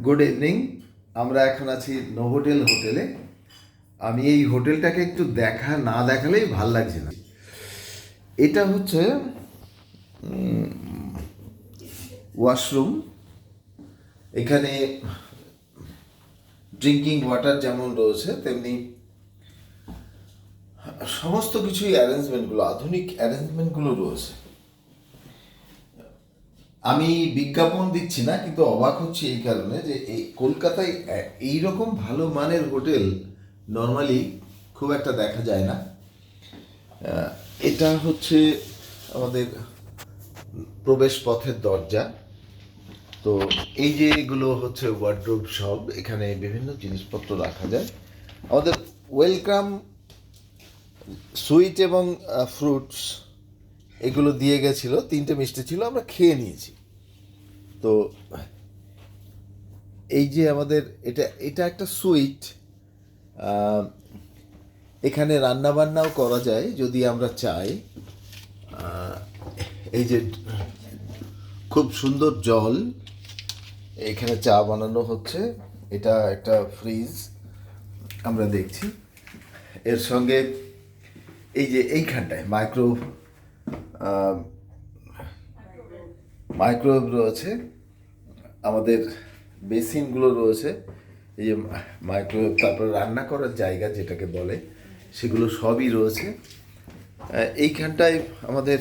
Good evening. আমরা এখন আছি নোভোটেল হোটেলে। আমি এই হোটেলটাকে একটু না দেখালেই ভাল লাগছে না। এটা হচ্ছে ওয়াশরুম। এখানে ড্রিঙ্কিং ওয়াটার যেমন রয়েছে তেমনি সমস্ত কিছুই অ্যারেঞ্জমেন্টগুলো, আধুনিক অ্যারেঞ্জমেন্টগুলো রয়েছে। আমি বিজ্ঞাপন দিচ্ছি না, কিন্তু অবাক হচ্ছি এই কারণে যে এই কলকাতায় এইরকম ভালো মানের হোটেল নর্মালি খুব একটা দেখা যায় না। এটা হচ্ছে আমাদের প্রবেশ পথের দরজা। তো এই যে এগুলো হচ্ছে ওয়ার্ডরোব, সব এখানে বিভিন্ন জিনিসপত্র রাখা যায়। আমাদের ওয়েলকাম সুইট এবং ফ্রুটস এগুলো দিয়ে গেছিল, 3টে মিষ্টি ছিল, আমরা খেয়ে নিয়েছি। তো এই যে আমাদের এটা এটা একটা সুইট। এখানে রান্না বান্নাও করা যায় যদি আমরা চাই। এই যে খুব সুন্দর জল, এখানে চা বানানো হচ্ছে। এটা একটা ফ্রিজ আমরা দেখছি। এর সঙ্গে এই যে এইখানটায় মাইক্রোওয়েভ রয়েছে, আমাদের বেসিনগুলো রয়েছে, এই যে মাইক্রোওয়েভ, তারপর রান্না করার জায়গা যেটাকে বলে, সেগুলো সবই রয়েছে এইখানটায়। আমাদের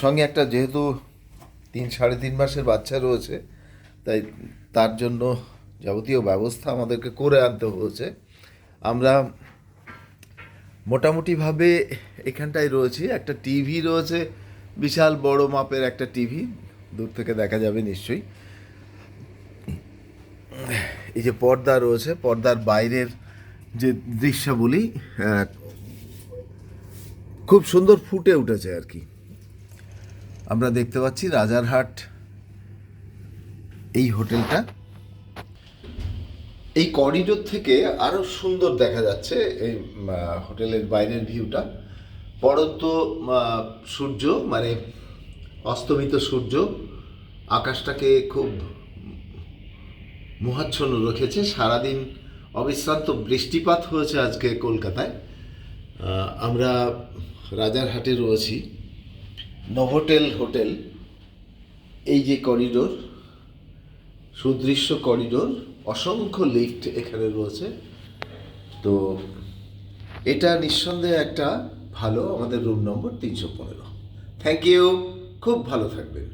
সঙ্গে একটা, যেহেতু 3-3.5 মাসের বাচ্চা রয়েছে, তাই তার জন্য যাবতীয় ব্যবস্থা আমাদেরকে করে আনতে হয়েছে। আমরা মোটামুটিভাবে এখানটায় রয়েছি। একটা টিভি রয়েছে, বিশাল বড় মাপের একটা টিভি, দূর থেকে দেখা যাবে নিশ্চয়ই। এই যে পর্দা রয়েছে, পর্দার বাইরের যে দৃশ্যাবলী খুব সুন্দর ফুটে উঠেছে আর কি। আমরা দেখতে পাচ্ছি রাজারহাট এই হোটেলটা। এই করিডোর থেকে আরো সুন্দর দেখা যাচ্ছে এই হোটেলের বাইরের ভিউটা। পড়ন্ত সূর্য, মানে অস্তমিত সূর্য আকাশটাকে খুব মোহাচ্ছন্ন রেখেছে। সারাদিন অবিশ্রান্ত বৃষ্টিপাত হয়েছে আজকে কলকাতায়। আমরা রাজারহাটে রয়েছি, নোভোটেল হোটেল। এই যে করিডোর, সুদৃশ্য করিডোর, অসংখ্য লিফট এখানে রয়েছে। তো এটা নিঃসন্দেহে একটা ভালো, আমাদের রুম নম্বর 315। থ্যাংক ইউ, খুব ভালো থাকবেন।